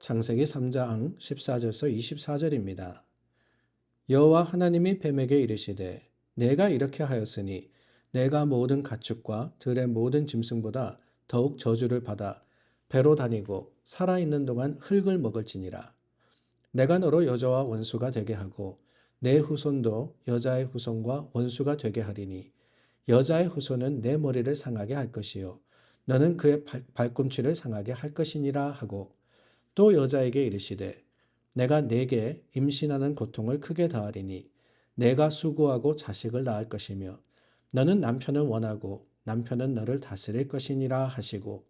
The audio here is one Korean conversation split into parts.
창세기 3장 14절에서 24절입니다. 여호와 하나님이 뱀에게 이르시되 내가 이렇게 하였으니 내가 모든 가축과 들의 모든 짐승보다 더욱 저주를 받아 배로 다니고 살아있는 동안 흙을 먹을지니라. 내가 너로 여자와 원수가 되게 하고 내 후손도 여자의 후손과 원수가 되게 하리니 여자의 후손은 내 머리를 상하게 할 것이요 너는 그의 발꿈치를 상하게 할 것이니라 하고 또 여자에게 이르시되 내가 네게 임신하는 고통을 크게 더하리니 내가 수고하고 자식을 낳을 것이며 너는 남편을 원하고 남편은 너를 다스릴 것이니라 하시고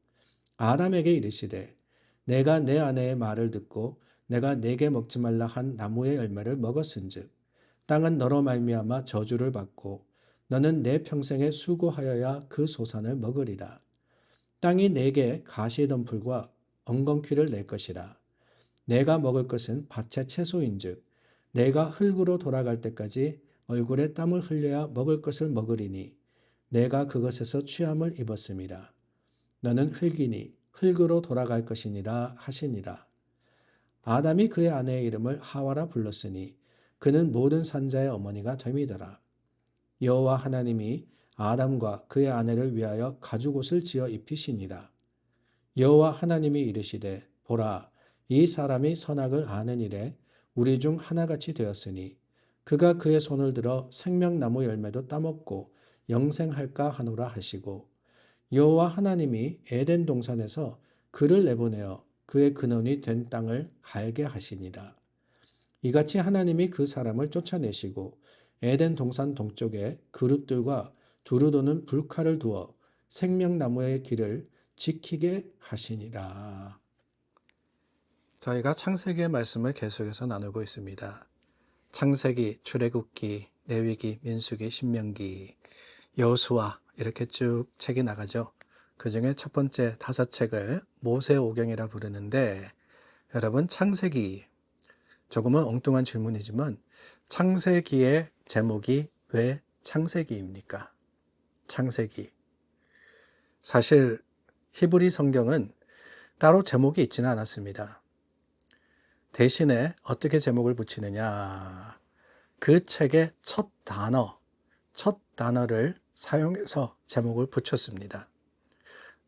아담에게 이르시되 내가 내 아내의 말을 듣고 내가 네게 먹지 말라 한 나무의 열매를 먹었은즉 땅은 너로 말미암아 저주를 받고 너는 내 평생에 수고하여야 그 소산을 먹으리라. 땅이 네게 가시덤불과 엉겅퀴를 낼 것이라. 내가 먹을 것은 밭의 채소인즉 내가 흙으로 돌아갈 때까지 얼굴에 땀을 흘려야 먹을 것을 먹으리니 내가 그것에서 취함을 입었음이라. 너는 흙이니 흙으로 돌아갈 것이니라 하시니라. 아담이 그의 아내의 이름을 하와라 불렀으니 그는 모든 산자의 어머니가 됨이더라. 여호와 하나님이 아담과 그의 아내를 위하여 가죽옷을 지어 입히시니라. 여호와 하나님이 이르시되 보라 이 사람이 선악을 아는 일에 우리 중 하나같이 되었으니 그가 그의 손을 들어 생명나무 열매도 따먹고 영생할까 하노라 하시고 여호와 하나님이 에덴 동산에서 그를 내보내어 그의 근원이 된 땅을 갈게 하시니라. 이같이 하나님이 그 사람을 쫓아내시고 에덴 동산 동쪽에 그룹들과 두루 도는 불칼을 두어 생명나무의 길을 지키게 하시니라. 저희가 창세기의 말씀을 계속해서 나누고 있습니다. 창세기, 출애굽기, 레위기, 민수기, 신명기, 여호수아 이렇게 쭉 책이 나가죠. 그 중에 첫 번째 5책을 모세오경이라 부르는데 여러분 창세기 조금은 엉뚱한 질문이지만 창세기의 제목이 왜 창세기입니까? 창세기. 사실 히브리 성경은 따로 제목이 있지는 않았습니다. 대신에 어떻게 제목을 붙이느냐. 그 책의 첫 단어를 사용해서 제목을 붙였습니다.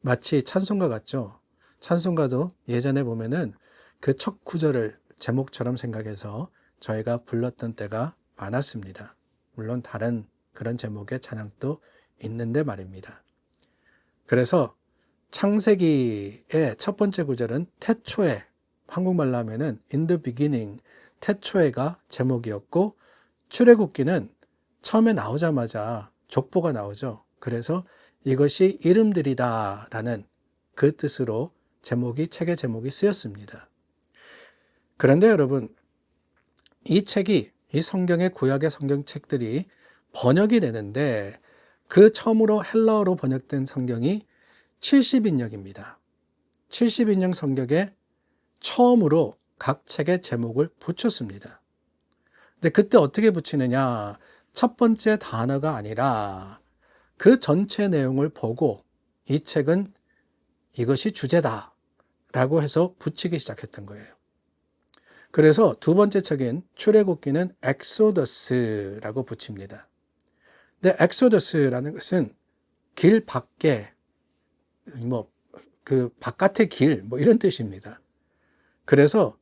마치 찬송가 같죠? 찬송가도 예전에 보면은 그 첫 구절을 제목처럼 생각해서 저희가 불렀던 때가 많았습니다. 물론 다른 그런 제목의 찬양도 있는데 말입니다. 그래서 창세기의 첫 번째 구절은 태초에, 한국말로 하면은 in the beginning, 태초에가 제목이었고 출애굽기는 처음에 나오자마자 족보가 나오죠. 그래서 이것이 이름들이다 라는 그 뜻으로 책의 제목이 쓰였습니다. 그런데 여러분, 이 성경의 구약의 성경책들이 번역이 되는데 그 처음으로 헬라어로 번역된 성경이 70인역입니다. 70인역 성경에 처음으로 각 책의 제목을 붙였습니다. 근데 그때 어떻게 붙이느냐? 첫 번째 단어가 아니라 그 전체 내용을 보고 이 책은 이것이 주제다 라고 해서 붙이기 시작했던 거예요. 그래서 두 번째 책인 출애굽기는 엑소더스라고 붙입니다. 근데 엑소더스라는 것은 길 밖에 그 바깥의 길 이런 뜻입니다. 그래서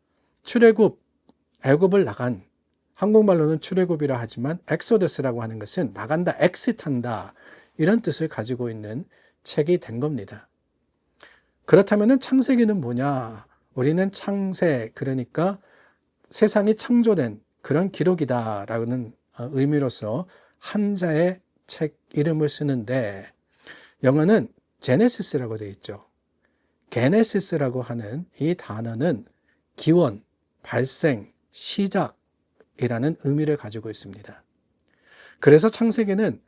애굽을 나간, 한국말로는 출애굽이라 하지만 엑소더스라고 하는 것은 나간다, 엑시트한다 이런 뜻을 가지고 있는 책이 된 겁니다. 그렇다면 창세기는 뭐냐? 우리는 창세, 그러니까 세상이 창조된 그런 기록이다라는 의미로서 한자의 책 이름을 쓰는데 영어는 제네시스라고 되어 있죠. 게네시스라고 하는 이 단어는 기원, 발생, 시작이라는 의미를 가지고 있습니다. 그래서 창세기는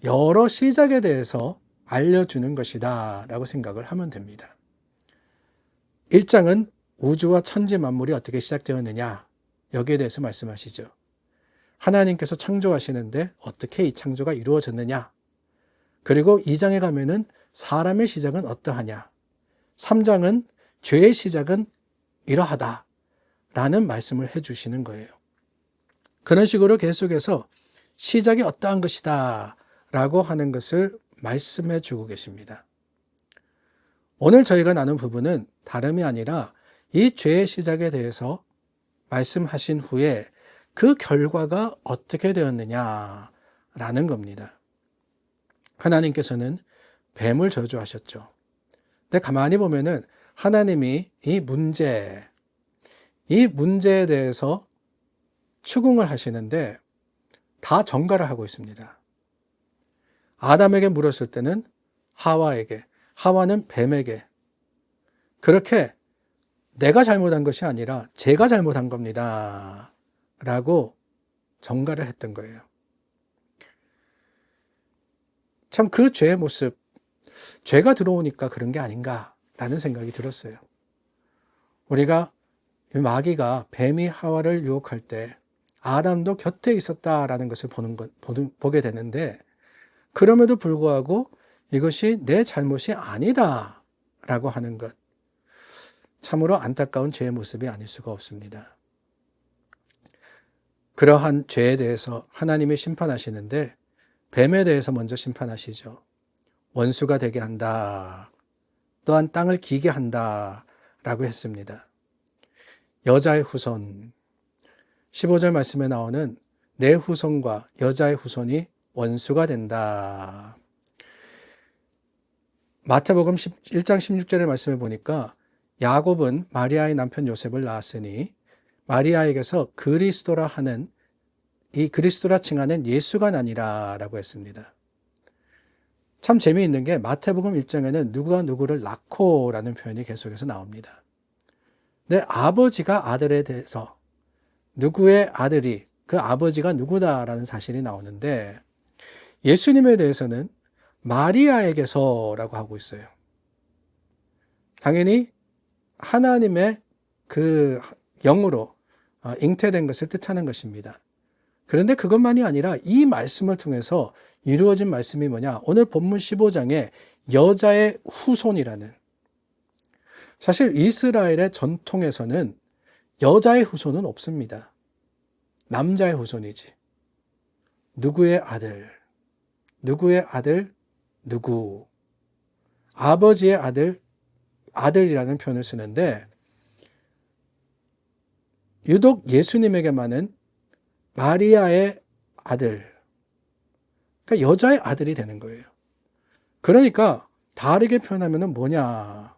여러 시작에 대해서 알려주는 것이다 라고 생각을 하면 됩니다. 1장은 우주와 천지 만물이 어떻게 시작되었느냐 여기에 대해서 말씀하시죠. 하나님께서 창조하시는데 어떻게 이 창조가 이루어졌느냐. 그리고 2장에 가면은 사람의 시작은 어떠하냐. 3장은 죄의 시작은 이러하다라는 말씀을 해주시는 거예요. 그런 식으로 계속해서 시작이 어떠한 것이다 라고 하는 것을 말씀해 주고 계십니다. 오늘 저희가 나눈 부분은 다름이 아니라 이 죄의 시작에 대해서 말씀하신 후에 그 결과가 어떻게 되었느냐라는 겁니다. 하나님께서는 뱀을 저주하셨죠. 근데 가만히 보면은 하나님이 이 문제에 대해서 추궁을 하시는데 다 전가를 하고 있습니다. 아담에게 물었을 때는 하와에게, 하와는 뱀에게, 그렇게 내가 잘못한 것이 아니라 제가 잘못한 겁니다 라고 전가를 했던 거예요. 참 그 죄의 모습, 죄가 들어오니까 그런 게 아닌가라는 생각이 들었어요. 우리가 마귀가 뱀이 하와를 유혹할 때 아담도 곁에 있었다라는 것을 보게 되는데, 그럼에도 불구하고 이것이 내 잘못이 아니다라고 하는 것, 참으로 안타까운 죄의 모습이 아닐 수가 없습니다. 그러한 죄에 대해서 하나님이 심판하시는데 뱀에 대해서 먼저 심판하시죠. 원수가 되게 한다. 또한 땅을 기게 한다. 라고 했습니다. 여자의 후손, 15절 말씀에 나오는 내 후손과 여자의 후손이 원수가 된다. 마태복음 1장 16절의 말씀을 보니까 야곱은 마리아의 남편 요셉을 낳았으니 마리아에게서 그리스도라 하는, 이 그리스도라 칭하는 예수가 나니라 라고 했습니다. 참 재미있는 게 마태복음 1장에는 누가 누구를 낳고 라는 표현이 계속해서 나옵니다. 근데 아버지가 아들에 대해서 누구의 아들이 그 아버지가 누구다라는 사실이 나오는데, 예수님에 대해서는 마리아에게서라고 하고 있어요. 당연히 하나님의 그 영으로 잉태된 것을 뜻하는 것입니다. 그런데 그것만이 아니라 이 말씀을 통해서 이루어진 말씀이 뭐냐? 오늘 본문 15장에 여자의 후손이라는, 사실 이스라엘의 전통에서는 여자의 후손은 없습니다. 남자의 후손이지. 누구의 아들, 누구의 아들, 누구. 아버지의 아들, 아들이라는 표현을 쓰는데, 유독 예수님에게만은 마리아의 아들, 그러니까 여자의 아들이 되는 거예요. 그러니까 다르게 표현하면 뭐냐?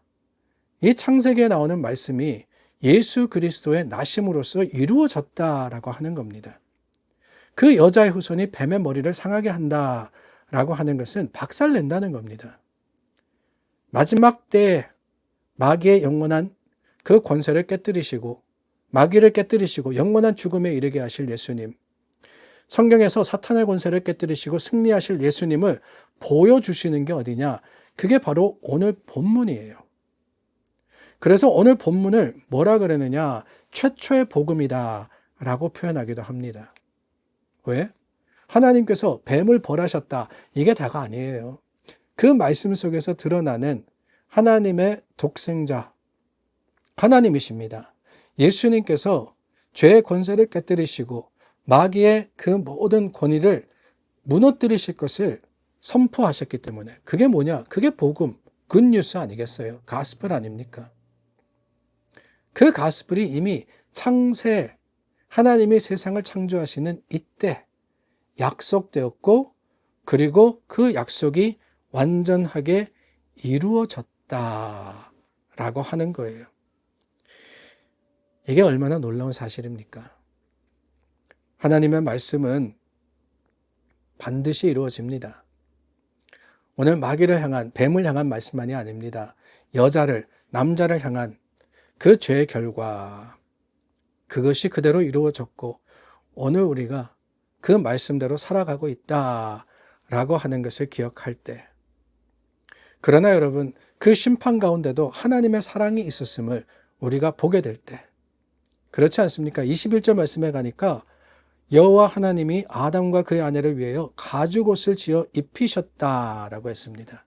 이 창세기에 나오는 말씀이 예수 그리스도의 나심으로써 이루어졌다라고 하는 겁니다. 그 여자의 후손이 뱀의 머리를 상하게 한다라고 하는 것은 박살낸다는 겁니다. 마지막 때에 마귀의 영원한 그 권세를 깨뜨리시고, 마귀를 깨뜨리시고 영원한 죽음에 이르게 하실 예수님, 성경에서 사탄의 권세를 깨뜨리시고 승리하실 예수님을 보여주시는 게 어디냐? 그게 바로 오늘 본문이에요. 그래서 오늘 본문을 뭐라 그러느냐? 최초의 복음이다 라고 표현하기도 합니다. 왜? 하나님께서 뱀을 벌하셨다, 이게 다가 아니에요. 그 말씀 속에서 드러나는 하나님의 독생자, 하나님이십니다. 예수님께서 죄의 권세를 깨뜨리시고 마귀의 그 모든 권위를 무너뜨리실 것을 선포하셨기 때문에, 그게 뭐냐? 그게 복음, 굿뉴스 아니겠어요? 가스펠 아닙니까? 그 가스펠이 이미 창세, 하나님이 세상을 창조하시는 이때 약속되었고, 그리고 그 약속이 완전하게 이루어졌다라고 하는 거예요. 이게 얼마나 놀라운 사실입니까? 하나님의 말씀은 반드시 이루어집니다. 오늘 마귀를 향한, 뱀을 향한 말씀만이 아닙니다. 여자를, 남자를 향한 그 죄의 결과, 그것이 그대로 이루어졌고 오늘 우리가 그 말씀대로 살아가고 있다라고 하는 것을 기억할 때, 그러나 여러분, 그 심판 가운데도 하나님의 사랑이 있었음을 우리가 보게 될 때, 그렇지 않습니까? 21절 말씀에 가니까 여호와 하나님이 아담과 그의 아내를 위하여 가죽옷을 지어 입히셨다라고 했습니다.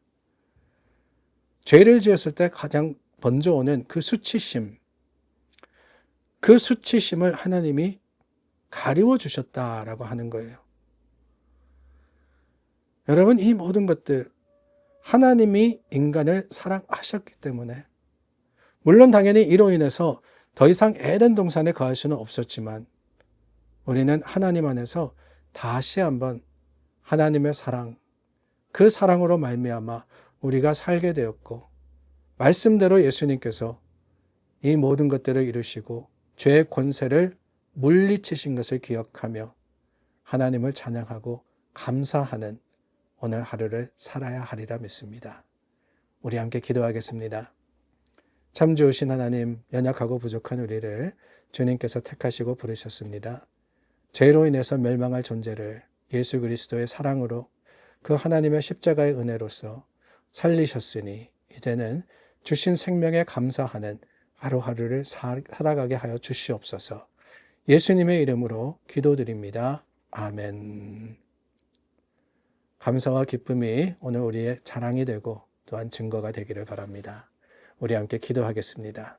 죄를 지었을 때 가장 먼저 오는 그 수치심, 그 수치심을 하나님이 가리워 주셨다라고 하는 거예요. 여러분, 이 모든 것들 하나님이 인간을 사랑하셨기 때문에, 물론 당연히 이로 인해서 더 이상 에덴 동산에 거할 수는 없었지만 우리는 하나님 안에서 다시 한번 하나님의 사랑, 그 사랑으로 말미암아 우리가 살게 되었고, 말씀대로 예수님께서 이 모든 것들을 이루시고 죄의 권세를 물리치신 것을 기억하며 하나님을 찬양하고 감사하는 오늘 하루를 살아야 하리라 믿습니다. 우리 함께 기도하겠습니다. 참 좋으신 하나님, 연약하고 부족한 우리를 주님께서 택하시고 부르셨습니다. 죄로 인해서 멸망할 존재를 예수 그리스도의 사랑으로 그 하나님의 십자가의 은혜로서 살리셨으니 이제는 주신 생명에 감사하는 하루하루를 살아가게 하여 주시옵소서. 예수님의 이름으로 기도드립니다. 아멘. 감사와 기쁨이 오늘 우리의 자랑이 되고 또한 증거가 되기를 바랍니다. 우리 함께 기도하겠습니다.